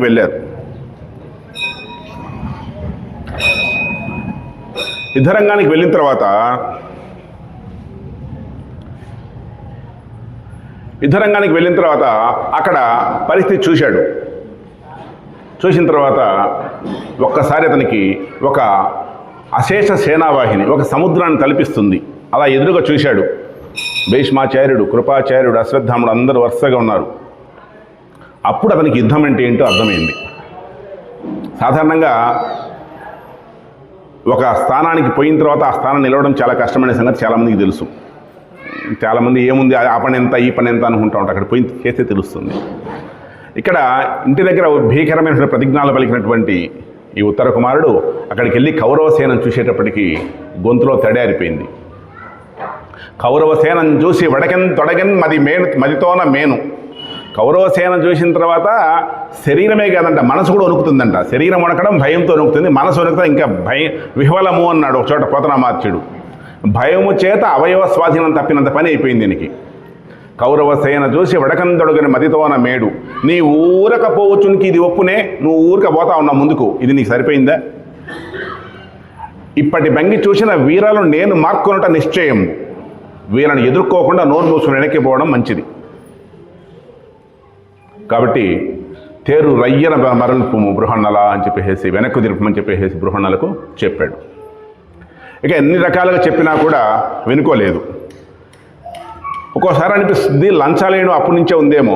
వెళ్ళారు. యుద్ధరంగానికి వెళ్ళిన తర్వాత అక్కడ పరిస్థితి చూశాడు. చూసిన తర్వాత ఒక్కసారి అతనికి ఒక అశేష సేనావాహిని ఒక సముద్రాన్ని తలపిస్తుంది. అలా ఎదురుగా చూశాడు. భీష్మాచార్యుడు, కృపాచార్యుడు, అశ్వత్థాముడు అందరూ వరుసగా ఉన్నారు. అప్పుడు అతనికి యుద్ధం అంటే ఏంటో అర్థమైంది. సాధారణంగా ఒక స్థానానికి పోయిన తర్వాత ఆ స్థానం నిలవడం చాలా కష్టమైన సంగతి చాలామందికి తెలుసు. చాలామంది ఏముంది ఆ పని ఎంత ఈ పని ఎంత అనుకుంటా ఉంటారు. అక్కడ పోయి చేస్తే తెలుస్తుంది. ఇక్కడ ఇంటి దగ్గర భీకరమైన ప్రతిజ్ఞాలు పలికినటువంటి ఈ ఉత్తర కుమారుడు అక్కడికి వెళ్ళి కౌరవ సేనను చూసేటప్పటికీ గొంతులో తడారిపోయింది. కౌరవ సేనను చూసి వడకెన్ తొడగెన్ మదితోన మేను. కౌరవ సేన చూసిన తర్వాత శరీరమే కాదంట, మనసు కూడా వణుకుతుందంట. శరీరం వణకడం భయంతో వణుకుతుంది, మనసు వణుకుతా ఇంకా విహ్వలము అన్నాడు ఒక చోట పోతనామాత్యుడు. భయము చేత అవయవ స్వాధీనం తప్పినంత పని అయిపోయింది దీనికి. కౌరవ సేన చూసి వడకందొడుగని మదితోన మేడు. నీ ఊరకపోవచ్చునికి ఇది ఒప్పునే, నువ్వు ఊరక పోతా ఉన్నావు ముందుకు, ఇది నీకు సరిపోయిందా? ఇప్పటి భంగి చూసిన వీరాలను నేను మార్కొనుట నిశ్చయం. వీళ్ళని ఎదుర్కోకుండా నోరు మూసుకుని వెనక్కిపోవడం మంచిది. కాబట్టి తేరు రయ్యన మరల్పు బృహన్నల అని చెప్పేసి వెనక్కు తిరుపమని చెప్పేసి బృహన్నలకు చెప్పాడు. ఇక ఎన్ని రకాలుగా చెప్పినా కూడా వినుకోలేదు. ఒక్కోసారి అనిపిస్తుంది లంచాలేను అప్పటి నుంచే ఉందేమో.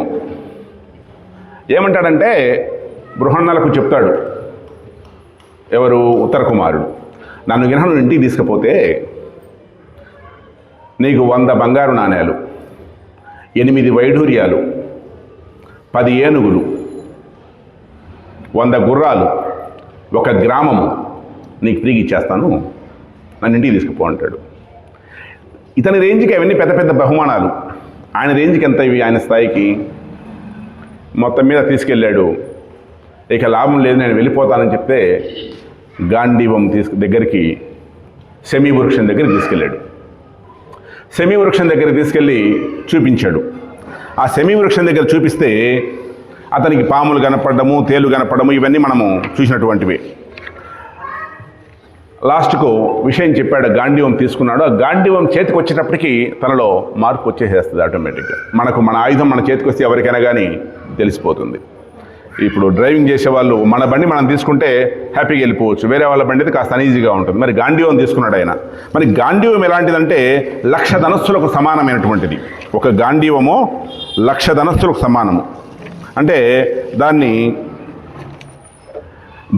ఏమంటాడంటే బృహన్నలకు చెప్తాడు, ఎవరు ఉత్తర కుమారుడు, నన్ను గిరహను ఇంటికి తీసుకుపోతే నీకు 100 బంగారు నాణేలు, 8 వైఢూర్యాలు, 10 ఏనుగులు, 100 గుర్రాలు, 1 గ్రామము నీకు తిరిగి ఇచ్చేస్తాను, నన్ను ఇంటికి తీసుకుపో అంటాడు. ఇతని రేంజ్కి అవన్నీ పెద్ద పెద్ద బహుమానాలు. ఆయన రేంజ్కి ఎంత ఇవి ఆయన స్థాయికి? మొత్తం మీద తీసుకెళ్ళాడు. ఇక లాభం లేదు, నేను వెళ్ళిపోతానని చెప్తే గాంధీవం దగ్గరికి శమీ వృక్షం దగ్గరికి తీసుకెళ్ళాడు. శమీ వృక్షం దగ్గరికి తీసుకెళ్ళి చూపించాడు. ఆ శమీ వృక్షం దగ్గర చూపిస్తే అతనికి పాములు కనపడము, తేలు కనపడము, ఇవన్నీ మనము చూసినటువంటివి. లాస్ట్కు విషయం చెప్పాడు, గాంధీవం తీసుకున్నాడు. ఆ గాంధీవం చేతికి వచ్చేటప్పటికి తనలో మార్పు వచ్చేసేస్తుంది ఆటోమేటిక్గా. మన ఆయుధం మన చేతికి వస్తే ఎవరికైనా కానీ తెలిసిపోతుంది. ఇప్పుడు డ్రైవింగ్ చేసేవాళ్ళు మన బండి మనం తీసుకుంటే హ్యాపీగా వెళ్ళిపోవచ్చు, వేరే వాళ్ళ బండి అయితే కాస్త అనీజీగా ఉంటుంది. మరి గాంధీవం తీసుకున్నాడు ఆయన. మరి గాంధీవం ఎలాంటిదంటే 1,00,000 ధనస్సులకు సమానమైనటువంటిది. ఒక గాంధీవము 1,00,000 ధనస్సులకు సమానము. అంటే దాన్ని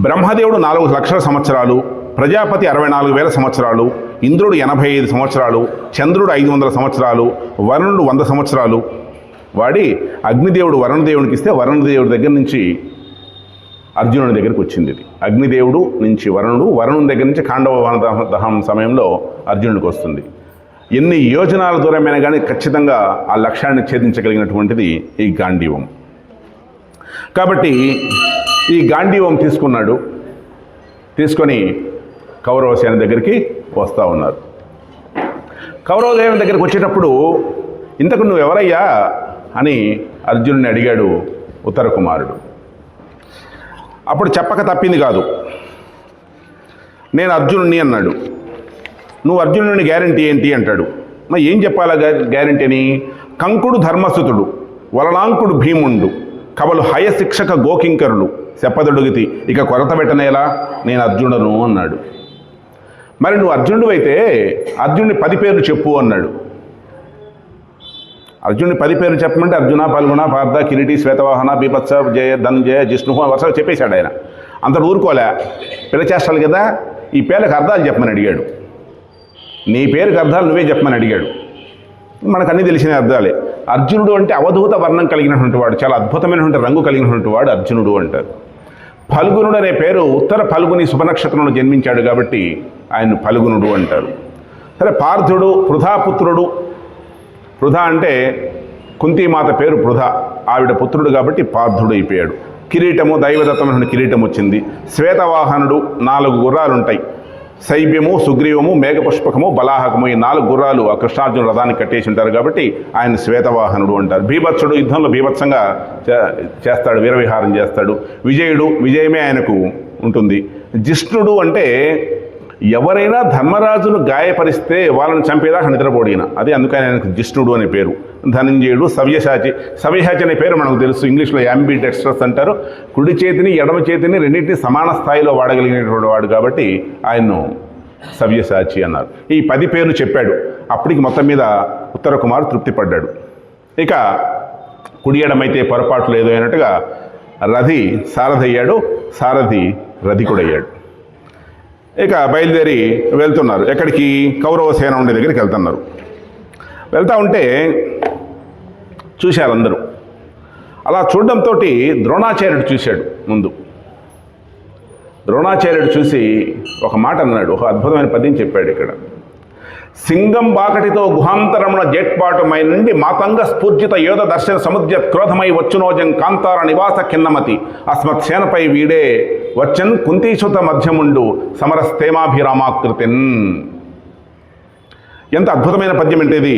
బ్రహ్మదేవుడు 4 లక్షల సంవత్సరాలు, ప్రజాపతి 64,000 సంవత్సరాలు, ఇంద్రుడు 85 సంవత్సరాలు, చంద్రుడు 500 సంవత్సరాలు, వరుణుడు 100 సంవత్సరాలు వాడి అగ్నిదేవుడు వరుణదేవునికి ఇస్తే వరుణదేవుడి దగ్గర నుంచి అర్జునుడి దగ్గరికి వచ్చింది. ఇది అగ్నిదేవుడు నుంచి వరుణుడి దగ్గర నుంచి ఖాండవ దహనం సమయంలో అర్జునుడికి వస్తుంది. ఎన్ని యోజనాల దూరమైనా కానీ ఖచ్చితంగా ఆ లక్ష్యాన్ని ఛేదించగలిగినటువంటిది ఈ గాంధీవం. కాబట్టి ఈ గాంధీవం తీసుకొని కౌరవ సేన దగ్గరికి వస్తూ ఉన్నారు. కౌరవ సేన దగ్గరికి వచ్చేటప్పుడు ఇంతకు నువ్వు ఎవరయ్యా అని అర్జునుడిని అడిగాడు ఉత్తర కుమారుడు. అప్పుడు చెప్పక తప్పింది కాదు, నేను అర్జునుడిని అన్నాడు. నువ్వు అర్జునుడిని గ్యారంటీ ఏంటి అంటాడు. మరి ఏం చెప్పాలా గ్యారంటీని? కంకుడు ధర్మసుతుడు, వలనాంకుడు భీముండు, కవలు హయశిక్షక గోకింకరులు చెప్పదొడుగితి, ఇక కొరత పెట్టనేలా, నేను అర్జునుడను అన్నాడు. మరి నువ్వు అర్జునుడు అయితే అర్జునుడి 10 పేర్లు చెప్పు అన్నాడు. అర్జునుడి 10 పేర్లు చెప్పమంటే అర్జున, పాల్గొన, పార్థ, కిరీటి, శ్వేతవాహన, బీభత్స, జయ, ధనంజయ, జిష్ణుహ వరుసగా చెప్పేశాడు ఆయన. అంత ఊరుకోలే, పిలచేస్తాడు కదా, ఈ పేర్లకు అర్థాలు చెప్పమని అడిగాడు. నీ పేరుకి అర్థాలు నువ్వే చెప్పమని అడిగాడు. మనకు అన్నీ తెలిసిన అర్థాలే. అర్జునుడు అంటే అవధూత వర్ణం కలిగినటువంటి వాడు, చాలా అద్భుతమైనటువంటి రంగు కలిగినటువంటి వాడు అర్జునుడు అంటారు. ఫల్గునుడు అనే పేరు ఉత్తర ఫల్గుని శుభనక్షత్రంలో జన్మించాడు కాబట్టి ఆయన ఫల్గునుడు అంటారు. సరే, పార్థుడు పృథాపుత్రుడు. పృథా అంటే కుంతీమాత పేరు పృథ, ఆవిడ పుత్రుడు కాబట్టి పార్థుడు అయిపోయాడు. కిరీటము, దైవదత్తమైన కిరీటం వచ్చింది. శ్వేతవాహనుడు, 4 గుర్రాలు ఉంటాయి. శైబ్యము, సుగ్రీవము, మేఘపుష్పకము, బలాహకము ఈ 4 గుర్రాలు ఆ కృష్ణార్జున రథానికి కట్టేసి ఉంటారు కాబట్టి ఆయన శ్వేతవాహనుడు అంటారు. భీభత్సుడు యుద్ధంలో భీభత్సంగా చేస్తాడు, వీరవిహారం చేస్తాడు. విజయుడు, విజయమే ఆయనకు ఉంటుంది. జిష్ణుడు అంటే ఎవరైనా ధర్మరాజును గాయపరిస్తే వాళ్ళని చంపేదాకా నిద్రపోడిన, అదే అందుకని ఆయనకు జిష్ణుడు అనే పేరు. ధనంజయుడు, సవ్యసాచి. సవ్యసాచి అనే పేరు మనకు తెలుసు, ఇంగ్లీష్లో యాంబిడెక్స్ట్రస్ అంటారు. కుడి చేతిని ఎడమ చేతిని రెండింటిని సమాన స్థాయిలో వాడగలిగినటువంటి వాడు కాబట్టి ఆయన్ను సవ్యసాచి అన్నారు. ఈ 10 పేర్లు చెప్పాడు. అప్పటికి మొత్తం మీద ఉత్తర కుమారు తృప్తి పడ్డాడు. ఇక కుడి ఎడమైతే పొరపాటు లేదు అన్నట్టుగా రథి సారథి అయ్యాడు, సారథి రథికుడయ్యాడు. ఇక బయలుదేరి వెళ్తున్నారు. ఎక్కడికి? కౌరవ సేన ఉండే దగ్గరికి వెళ్తున్నారు. వెళ్తూ ఉంటే చూశారు అందరూ. అలా చూడడంతో ద్రోణాచార్యుడు చూశాడు ముందు. ద్రోణాచార్యుడు చూసి ఒక మాట అన్నాడు, ఒక అద్భుతమైన పద్యం చెప్పాడు ఇక్కడ. సింగం బాకటితో గుహాంతరమున జేట్పాటుమై నుండి మాతంగ స్ఫూర్జిత యోధ దర్శన సముద్య క్రోధమై వచ్చునోజం కాంతార నివాస ఖిన్నమతి అస్మత్ సేనపై వీడే వచ్చన్ కుంతీసుత మధ్యముండు సమరస్తేమాభిరామాకృతిన్. ఎంత అద్భుతమైన పద్యం అంటే ఇది.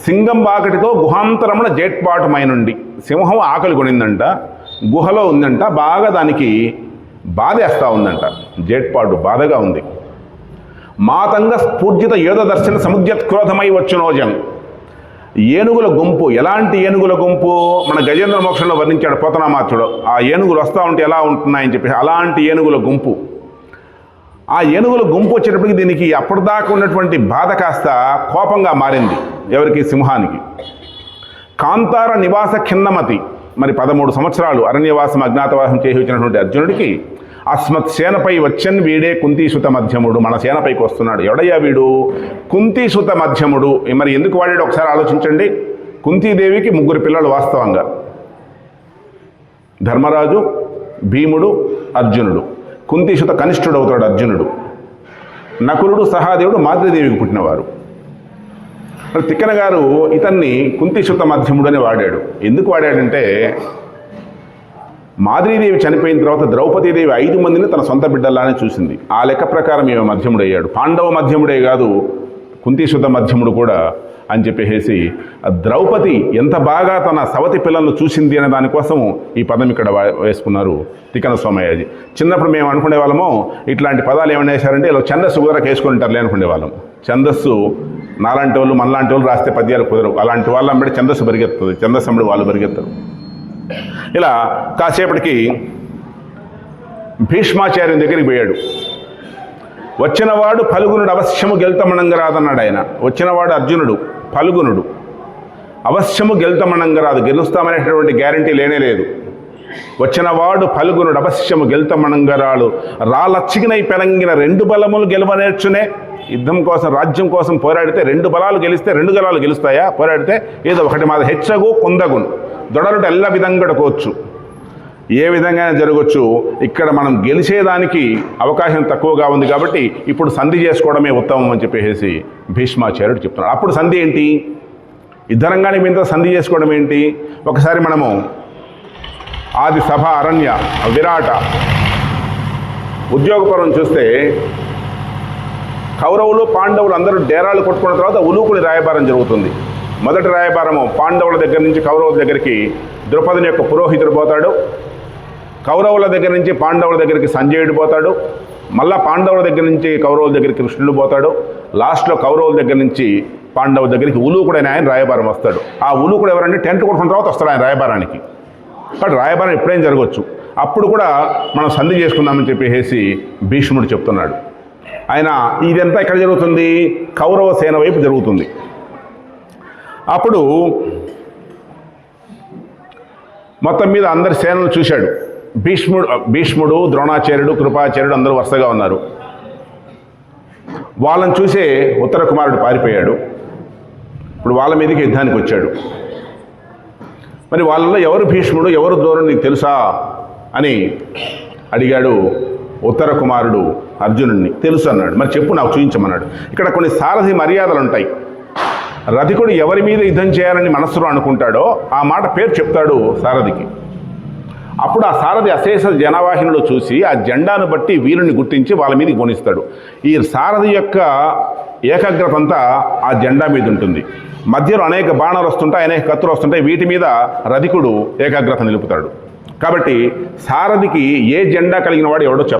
సింగం బాకటితో గుహాంతరమున జేట్పాటుమై నుండి, సింహం ఆకలి కొనిందంట, గుహలో ఉందంట, బాగా దానికి బాధేస్తూ ఉందంట, జేట్పాటు బాధగా ఉంది. మాతంగ స్ఫూర్జిత యోధ దర్శన సముద్యత్క్రోధమై వచ్చునోజం. ఏనుగుల గుంపు. ఎలాంటి ఏనుగుల గుంపు? మన గజేంద్ర మోక్షంలో వర్ణించాడు పోతనామాత్యుడు. ఆ ఏనుగులు వస్తూ ఉంటే ఎలా ఉంటున్నాయని చెప్పి, అలాంటి ఏనుగుల గుంపు. ఆ ఏనుగుల గుంపు వచ్చేటప్పటికి దీనికి అప్పటిదాకా ఉన్నటువంటి బాధ కాస్త కోపంగా మారింది. ఎవరికి? సింహానికి. కాంతార నివాస ఖిన్నమతి. మరి 13 సంవత్సరాలు అరణ్యవాసం అజ్ఞాతవాసం చేసి వచ్చినటువంటి అర్జునుడికి అస్మత్ సేనపై వచ్చన్ వీడే కుంతీసుత మధ్యముడు. మన సేనపైకి వస్తున్నాడు. ఎవడయ్యా వీడు? కుంతీసుత మధ్యముడు. మరి ఎందుకు వాడాడు ఒకసారి ఆలోచించండి. కుంతీదేవికి 3 పిల్లలు వాస్తవంగా. ధర్మరాజు, భీముడు, అర్జునుడు. కుంతీసుత కనిష్ఠుడు అవుతాడు అర్జునుడు. నకులుడు, సహాదేవుడు మాద్రీదేవికి పుట్టినవారు. మరి తిక్కన గారు ఇతన్ని కుంతీసుత మధ్యముడు అని వాడాడు. ఎందుకు వాడాడంటే, మాద్రీదేవి చనిపోయిన తర్వాత ద్రౌపదీదేవి 5 మందిని తన సొంత బిడ్డల్లానే చూసింది. ఆ లెక్క ప్రకారం ఈమె మధ్యముడయ్యాడు. పాండవ మధ్యముడే కాదు, కుంతీసుత మధ్యముడు కూడా అని చెప్పేసి ద్రౌపది ఎంత బాగా తన సవతి పిల్లలను చూసింది అనే దానికోసం ఈ పదం ఇక్కడ వేసుకున్నారు తిక్కన సోమయాజీ. చిన్నప్పుడు మేము అనుకునే వాళ్ళము ఇట్లాంటి పదాలు ఏమైనా వేశారంటే ఇలా ఛందస్సు కుదరకు వేసుకుంటారులే అనుకునే వాళ్ళం. ఛందస్సు నాలాంటి వాళ్ళు మనలాంటి వాళ్ళు రాస్తే పద్యాలు కుదరవు. అలాంటి వాళ్ళు అమ్మడి ఛందస్సు పరిగెత్తుంది, ఛందస్సు అమ్మడి వాళ్ళు పరిగెత్తరు. ఇలా కాసేపటికి భీష్మాచార్యుని దగ్గరికి పోయాడు. వచ్చినవాడు ఫల్గునుడు అవశ్యము గెలుతమణంగరాదన్నాడు ఆయన. వచ్చినవాడు అర్జునుడు, ఫల్గునుడు. అవశ్యము గెలుతమణంగరాదు, గెలుస్తామనేటటువంటి గ్యారంటీ లేనే లేదు. వచ్చినవాడు ఫల్గునుడు అవశ్యము గెలుతమణంగరాడు. రాలచ్చిగినై పెరంగిన 2 బలములు గెలవనేర్చునే. యుద్ధం కోసం, రాజ్యం కోసం పోరాడితే 2 బలాలు గెలిస్తే 2 గలాలు గెలుస్తాయా? పోరాడితే ఏదో ఒకటి మాది హెచ్చగు కుందగును దొడలుట ఎల్ల విధంగడుకోవచ్చు, ఏ విధంగా జరగవచ్చు. ఇక్కడ మనం గెలిచేదానికి అవకాశం తక్కువగా ఉంది కాబట్టి ఇప్పుడు సంధి చేసుకోవడమే ఉత్తమం అని చెప్పేసి భీష్మాచార్యుడు చెప్తున్నాడు. అప్పుడు సంధి ఏంటి? యుద్ధరంగానికి మీద సంధి చేసుకోవడం ఏంటి? ఒకసారి మనము ఆది సభ, అరణ్య, విరాట, ఉద్యోగపరం చూస్తే కౌరవులు పాండవులు అందరూ డేరాలు కొట్టుకున్న తర్వాత ఉలూకుని రాయబారం జరుగుతుంది. మొదటి రాయబారము పాండవుల దగ్గర నుంచి కౌరవుల దగ్గరికి ద్రౌపదిని యొక్క పురోహితుడు పోతాడు. కౌరవుల దగ్గర నుంచి పాండవుల దగ్గరికి సంజయుడు పోతాడు. మళ్ళా పాండవుల దగ్గర నుంచి కౌరవుల దగ్గరికి కృష్ణుడు పోతాడు. లాస్ట్లో కౌరవుల దగ్గర నుంచి పాండవుల దగ్గరికి ఉలూకుడైన ఆయన రాయబారం వస్తాడు. ఆ ఉలూకుడు ఎవరంటే టెంట్ కొట్టుకున్న తర్వాత వస్తాడు ఆయన రాయబారానికి. కాబట్టి రాయబారం ఎప్పుడైనా జరగవచ్చు. అప్పుడు కూడా మనం సంధి చేసుకుందామని చెప్పేసి భీష్ముడు చెప్తున్నాడు. ఆయన ఇదంతా ఎక్కడ జరుగుతుంది? కౌరవ సేన వైపు జరుగుతుంది. అప్పుడు మొత్తం మీద అందరి సేనలు చూశాడు. భీష్ముడు, ద్రోణాచార్యుడు, కృపాచార్యుడు అందరూ వరుసగా ఉన్నారు. వాళ్ళని చూసే ఉత్తర కుమారుడు పారిపోయాడు. ఇప్పుడు వాళ్ళ మీదకి యుద్ధానికి వచ్చాడు. మరి వాళ్ళలో ఎవరు భీష్ముడు, ఎవరు ద్రోణుడు నీకు తెలుసా అని అడిగాడు ఉత్తర కుమారుడు అర్జునుడిని. తెలుసు అన్నాడు. మరి చెప్పు, నాకు చూపించమన్నాడు. ఇక్కడ కొన్ని సారథి మర్యాదలు ఉంటాయి. రథికుడు ఎవరి మీద యుద్ధం చేయాలని మనస్సులో అనుకుంటాడో ఆ మాట పేరు చెప్తాడు సారథికి. అప్పుడు ఆ సారథి అశేష జనవాహినిలో చూసి ఆ జెండాను బట్టి వీరుని గుర్తించి వాళ్ళ మీదకి పోనిస్తాడు. ఈ సారథి యొక్క ఏకాగ్రత అంతా ఆ జెండా మీద ఉంటుంది. మధ్యలో అనేక బాణాలు వస్తుంటాయి, అనేక కత్తులు వస్తుంటాయి, వీటి మీద రధికుడు ఏకాగ్రత నిలుపుతాడు. కాబట్టి సారథికి ఏ జెండా కలిగిన వాడు ఎవడో